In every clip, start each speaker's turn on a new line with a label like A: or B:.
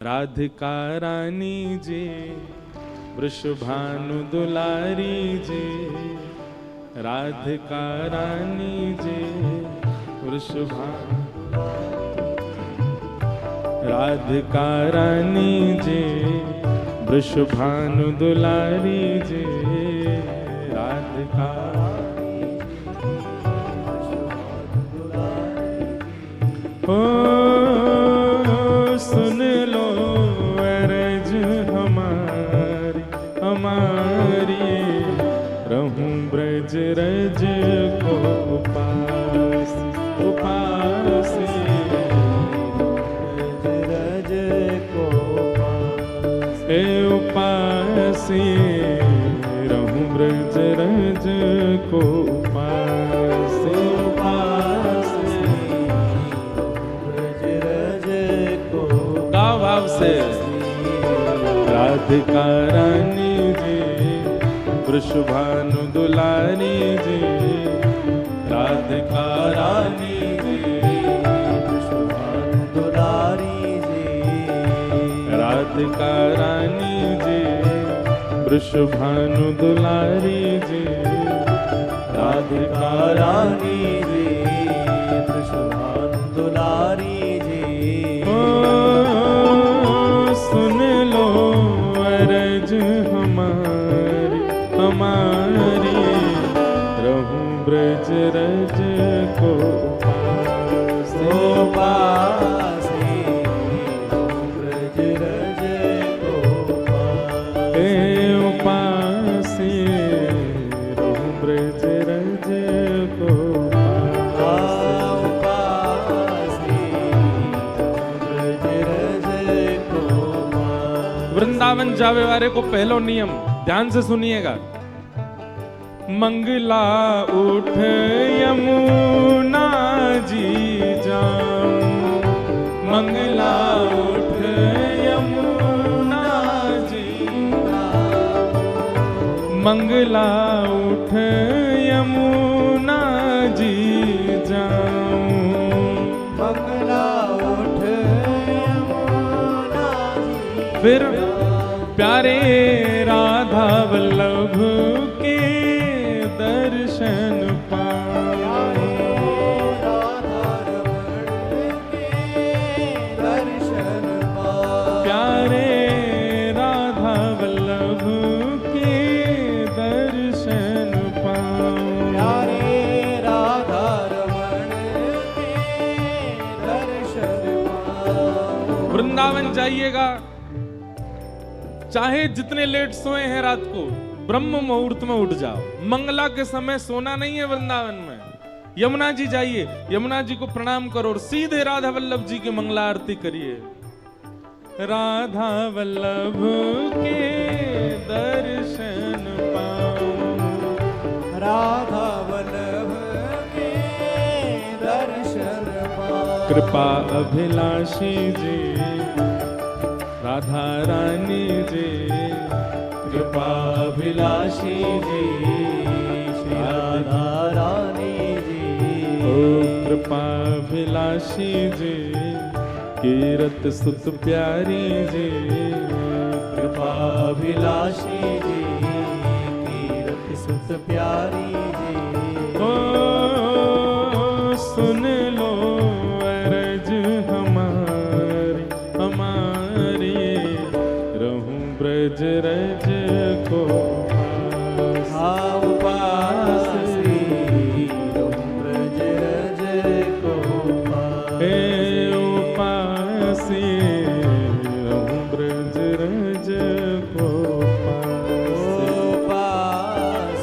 A: राधिका रानी जी वृषभानु दुलारी जी, राधिका रानी जी वृषभानु, राधिका रानी जी वृषभानु दुलारी जी, राधिका ओ सुन लो अरज हमारी हमारी, रहूं ब्रज रज को उपास उपास,
B: रज को
A: उपास, रहूं ब्रज रज को उपास उपास, भाव से। राधिका रानी जी वृषभानु दुलारी जी, राधिका रानी जी
B: वृषभानु दुलारी जी,
A: राधिका रानी जी वृषभानु दुलारी जी, राधिका रानी जी
B: वृषभानु दुलारी जी।
A: सुन लो अरज हमारी हमारी, रहूं ब्रज रज को उपास
B: उपास, ब्रज रज को
A: उपास, रहूं ब्रज रज को वृंदावन जावे वाले को पहलो नियम ध्यान से सुनिएगा। मंगला उठ यमुना जी जाऊं, मंगला उठ यमुना जी, मंगला उठ यमुना जी जाऊं,
B: मंगला उठ यमुना जी।
A: फिर प्यारे राधा वल्लभ के दर्शन पाए,
B: राधा रमण के दर्शन पाए,
A: प्यारे राधा वल्लभ के दर्शन पाऊं,
B: प्यारे राधा रमण के दर्शन पाए।
A: वृंदावन जाइएगा, चाहे जितने लेट सोए हैं रात को, ब्रह्म मुहूर्त में उठ जाओ। मंगला के समय सोना नहीं है वृंदावन में। यमुना जी जाइए, यमुना जी को प्रणाम करो और सीधे राधा वल्लभ जी की मंगला आरती करिए। राधा वल्लभ के दर्शन पाऊं,
B: राधा वल्लभ के दर्शन पाए।
A: कृपा अभिलाषी जी राधा रानी जी, कृपा अभिलाषी जी
B: श्री राधा रानी जी।
A: ओ कृपा अभिलाषी जी कीरत सुत प्यारी जी,
B: कृपा अभिलाषी जी कीरत सुत प्यारी जी।
A: ओ सुन लो अरज हमारी हमारी, रहूं ब्रज रज को
B: उपास, रहूं ब्रज रज को
A: उपास, रहूं ब्रज रज को
B: उपास,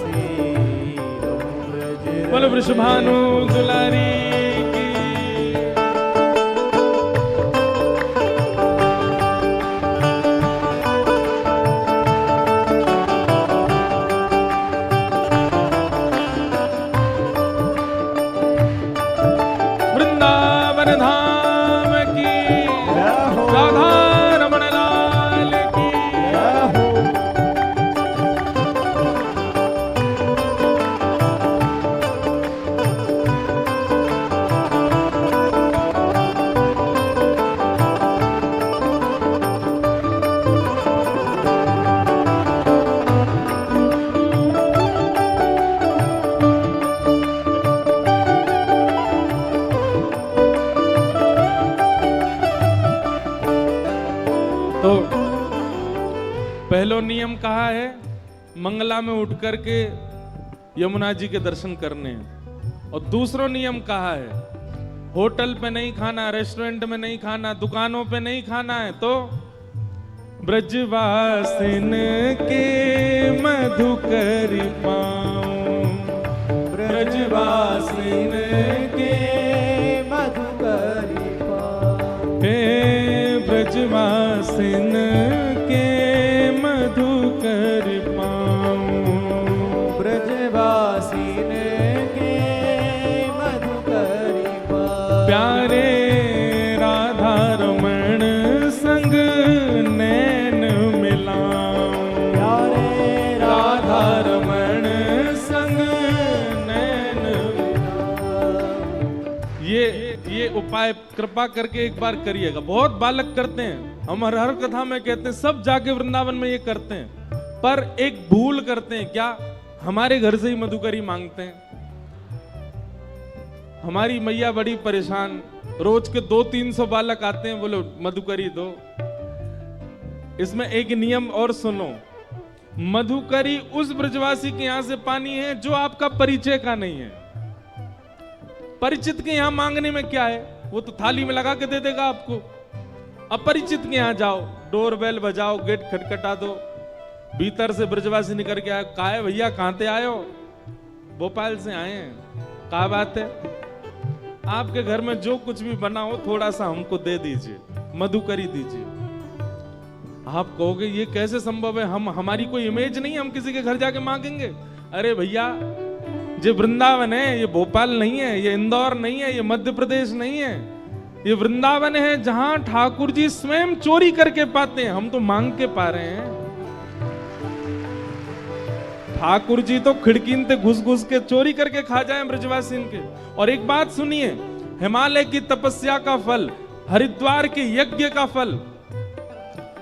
B: रहूं ब्रज रज।
A: बोलो वृषभानु दुलारी की। वृंदावन धाम की, राधा रमण लाल की। तो पहलो नियम कहा है, मंगला में उठ करके यमुना जी के दर्शन करने हैं। और दूसरो नियम कहा है, होटल पे नहीं खाना, रेस्टोरेंट में नहीं खाना, दुकानों पे नहीं खाना है। तो ब्रजवासिन के मधुकर पाऊं,
B: ब्रजवासिन के मधुकर पाऊं,
A: हे ब्रजवासिन के मधुकर पाऊं,
B: ब्रजवासिन के मधुकर पाऊं,
A: प्यारे राधा रमण संग नैन मिलाऊं,
B: प्यारे
A: राधा रमण संग नैन मिलाऊं। ये उपाय कृपा करके एक बार करिएगा। बहुत बालक करते हैं, हम हर कथा में कहते हैं, सब जाके वृंदावन में ये करते हैं, पर एक भूल करते हैं। क्या? हमारे घर से ही मधुकरी मांगते हैं। हमारी मैया बड़ी परेशान, रोज के 200-300 बालक आते हैं, बोलो मधुकरी दो। इसमें एक नियम और सुनो, मधुकरी उस ब्रजवासी के यहां से पानी है जो आपका परिचय का नहीं है। परिचित के यहां मांगने में क्या है, वो तो थाली में लगा के दे देगा आपको। अपरिचित के यहां जाओ, डोर बेल बजाओ, गेट खटखटा दो, भीतर से ब्रजवासी निकल के आए, कहा है भैया कहां से आए हो? भोपाल से आए हैं। क्या बात है? आपके घर में जो कुछ भी बना हो थोड़ा सा हमको दे दीजिए, मधुकरी दीजिए। आप कहोगे ये कैसे संभव है, हमारी कोई इमेज नहीं है, हम किसी के घर जाके मांगेंगे? अरे भैया, ये वृंदावन है, ये भोपाल नहीं है, ये इंदौर नहीं है, ये मध्य प्रदेश नहीं है, ये वृंदावन है जहां ठाकुर जी स्वयं चोरी करके पाते हैं, हम तो मांग के पा रहे हैं। ठाकुर जी तो खिड़कीन ते घुस घुस के चोरी करके खा जाए ब्रजवासिन के। और एक बात सुनिए, हिमालय की तपस्या का फल, हरिद्वार के यज्ञ का फल,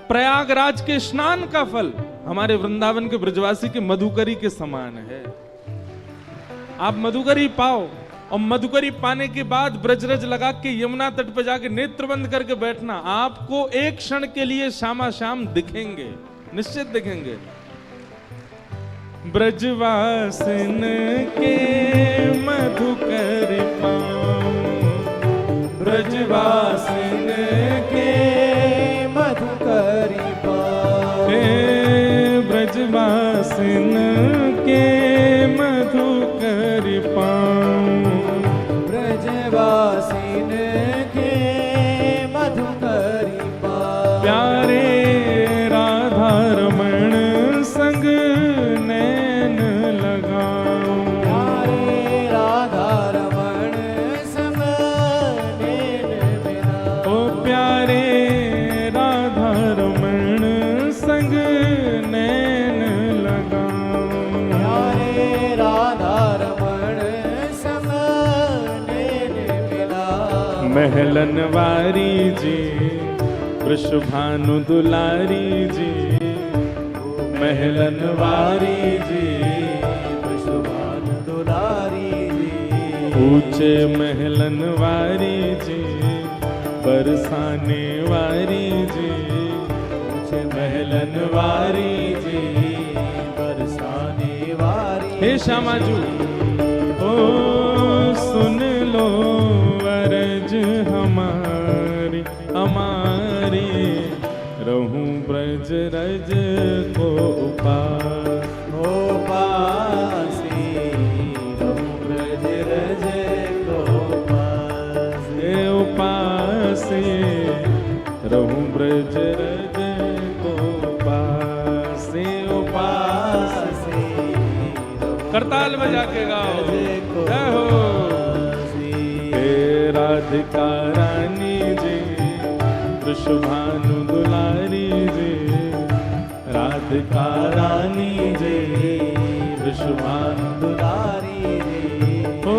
A: प्रयागराज के स्नान का फल हमारे वृंदावन के ब्रजवासी के मधुकरी के समान है। आप मधुकरी पाओ, और मधुकरी पाने के बाद ब्रजरज लगा के यमुना तट पर जाके नेत्र बंद करके बैठना, आपको एक क्षण के लिए शामा शाम दिखेंगे, निश्चित दिखेंगे। ब्रजवासिन के मधुकर पाऊं, ब्रजवासिन के
B: मधुकर पाऊं,
A: हे ब्रजवासिन के मधुकर पाऊं,
B: ब्रजवासिन के मधुकर पाऊं,
A: प्यारे राधा रमण संग नैन लगाऊं,
B: प्यारे राधा रमण संग नैन मिलाऊं,
A: ओ प्यारे राधा रमण संग नैन लगाऊं,
B: प्यारे राधा रमण संग नैन मिलाऊं,
A: महलन वारी जी, वृषभानु दुलारी जी, महलन वारी जी,
B: वृषभानु दुलारी जी,
A: ऊंचे महलन वारी जी, बरसाने वारी जी,
B: ऊंचे
A: महलन वारी जी,
B: बरसाने वारी।
A: हे श्यामाजू, ओ सुन लो अरज हमारी, हमारी रहूं ब्रज रज को उपास,
B: हो पासी रहूं ब्रज रज को पासी,
A: हे उपासी रहूं ब्रज रज को उपास, उपास।
B: पासी
A: करताल बजा के गाओ,
B: को
A: जय हो।
B: पासी।
A: हे राधिका रानी जी, वृषभानु दुलारी जी, राधिका रानी जी, वृषभानु
B: दुलारी जी,
A: ओ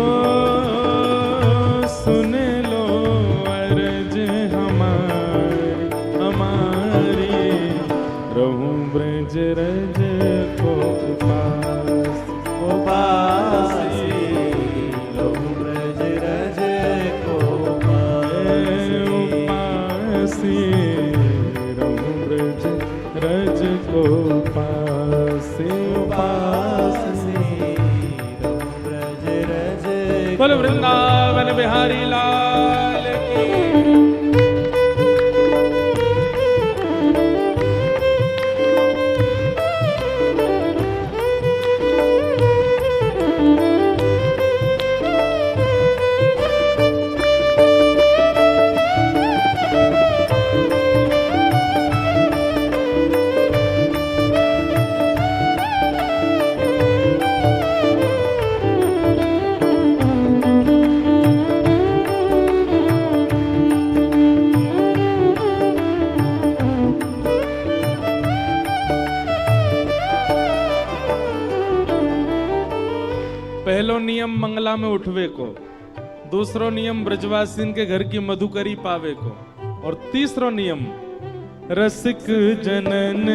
A: सुन लो अरज हमारी, हमारी रहूं ब्रज रज को उपास,
B: पासी रहूं ब्रज रज को पासी,
A: उपासी रहूं ब्रज नियम मंगला में उठवे को, दूसरो नियम ब्रजवासीन के घर की मधुकरी पावे को, और तीसरो नियम रसिक जनन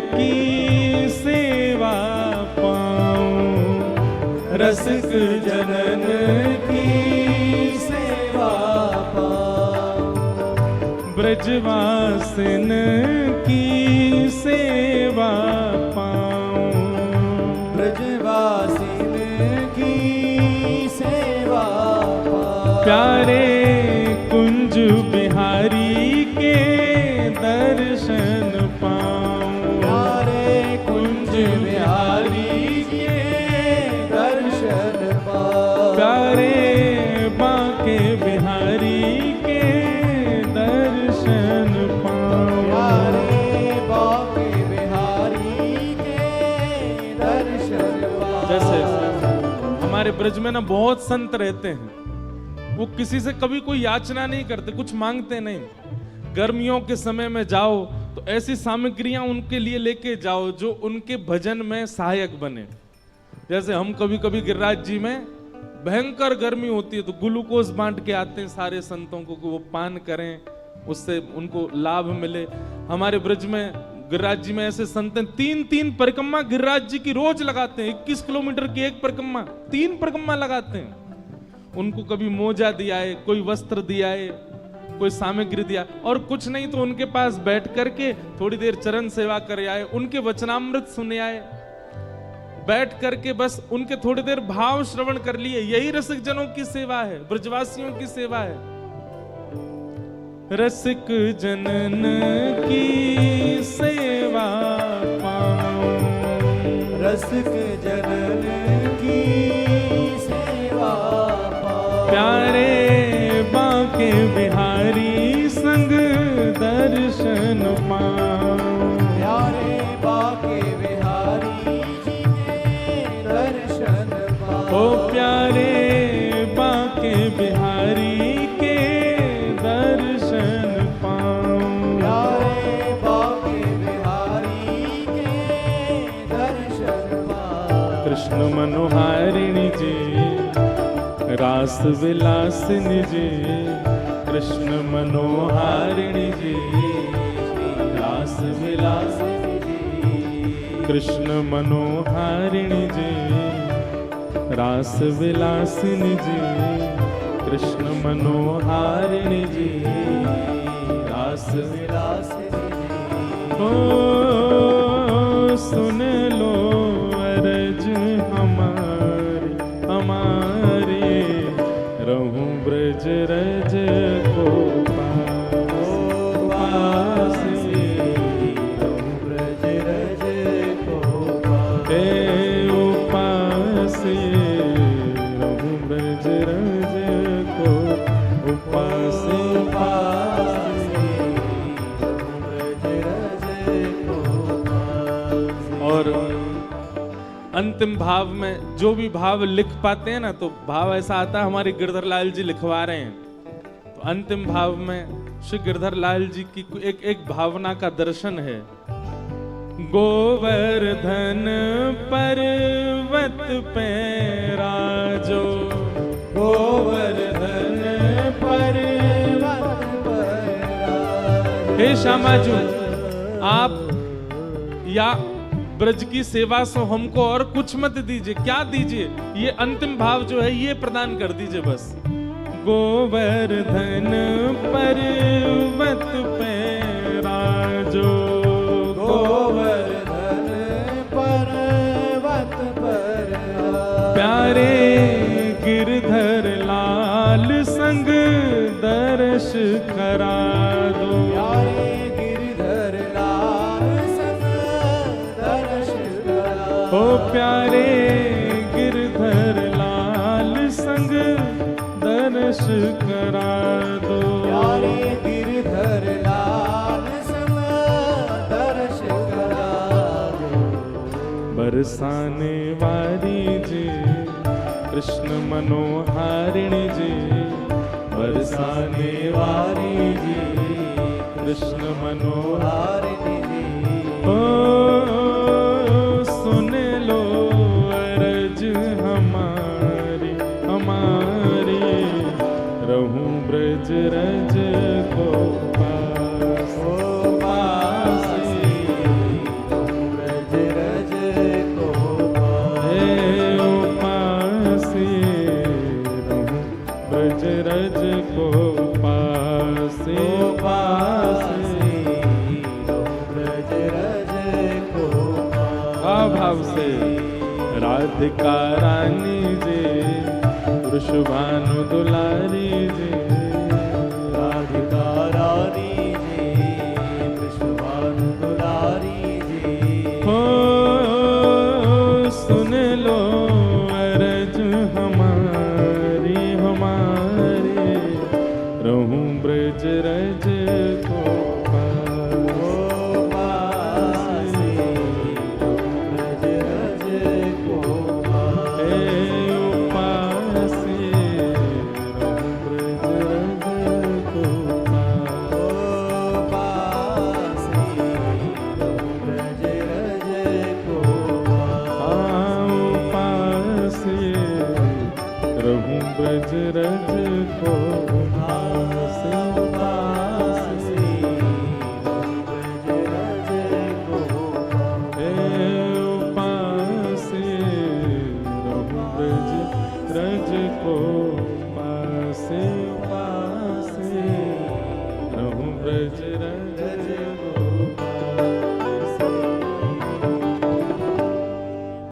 A: की सेवा पाऊं,
B: रसिक जनन की सेवा पाऊं,
A: ब्रजवासिन की सेवा पाऊं,
B: ब्रजवासिन की सेवा पाऊं,
A: प्यारे कुंज बिहारी के दर्शन पाऊं,
B: प्यारे कुंज बिहारी के दर्शन पाऊं,
A: प्यारे बांके बिहारी के दर्शन पाऊं,
B: प्यारे बांके बिहारी के दर्शन पाऊं।
A: जैसे हमारे ब्रज में ना बहुत संत रहते हैं, वो किसी से कभी कोई याचना नहीं करते, कुछ मांगते नहीं। गर्मियों के समय में जाओ तो ऐसी सामग्रियां उनके लिए लेके जाओ जो उनके भजन में सहायक बने। जैसे हम कभी कभी गिरिराज जी में भयंकर गर्मी होती है तो ग्लूकोज बांट के आते हैं सारे संतों को कि वो पान करें, उससे उनको लाभ मिले। हमारे ब्रज में गिरिराज जी में ऐसे संत हैं, 3-3 परिक्रमा गिरिराज जी की रोज लगाते हैं। 21 किलोमीटर की एक परिक्रमा, 3 परिक्रमा लगाते हैं। उनको कभी मोजा दिया है, कोई वस्त्र दिया है, कोई सामग्री दिया, और कुछ नहीं तो उनके पास बैठ करके थोड़ी देर चरण सेवा कर आए, उनके वचनामृत सुने आए, बैठ करके बस उनके थोड़ी देर भाव श्रवण कर लिए। यही रसिक जनों की सेवा है, ब्रजवासियों की सेवा है। रसिक जनन की सेवा पाऊं,
B: रसिक जनन की सेवा पाऊं,
A: प्यारे बांके बिहारी संग दर्शन पाऊं,
B: प्यारे बांके बिहारी जी के दर्शन पाऊं,
A: ओ प्यारे बांके बिहारी के दर्शन पाऊं,
B: प्यारे बांके बिहारी के दर्शन पाऊं।
A: कृष्ण मनोहारिणी जी रास विलासिनी जी, कृष्ण मनोहारिणी जी रास विलासिनी जी, कृष्ण मनोहारिणी जी रास विलासिनी जी, कृष्ण मनोहारिणी जी रास
B: विलासिनी जी।
A: ओ सुन लो अरज हमारी हमारी, रहूं ब्रज रज को पासी,
B: रहूं ब्रज रज को पासी,
A: उपासी, रहूं ब्रज रज को उपासी,
B: रहूं ब्रज रज को पासी।
A: और अंतिम भाव में जो भी भाव लिख पाते हैं ना, तो भाव ऐसा आता है, हमारे गिरधर लाल जी लिखवा रहे हैं, तो अंतिम भाव में श्री गिरधर लाल जी की एक भावना का दर्शन है। गोवर्धन पर्वत पे राजो,
B: गोवर्धन पर्वत पर राज।
A: हे श्यामाजू, आप या ब्रज की सेवा से हमको और कुछ मत दीजिए, क्या दीजिए, ये अंतिम भाव जो है ये प्रदान कर दीजिए बस। गोवर्धन पर्वत पे राजो,
B: गोवर्धन पर्वत पर राज।
A: प्यारे गिरधर लाल संग दर्श करा दो,
B: प्यारे गिरधर लाल संग दर्श करा।
A: ओ प्यारे गिरधर लाल संग दर्श करा दो,
B: प्यारे गिरधर लाल संग दर्श करा दो।
A: बरसाने वाली जी कृष्ण मनोहारिणी जी, बरसाने वाली जी कृष्ण मनोहारिणी
B: हारिणी जी।
A: ओ सुन लो अरज हमारी भाव से राधिका रानी जी वृषभानु दुलारी जी
B: राधिका रानी जी वृषभानु दुलारी जी
A: हो सुन लो अरज हमारी हमारे रहूं ब्रज रज को ब्रज रज को पासे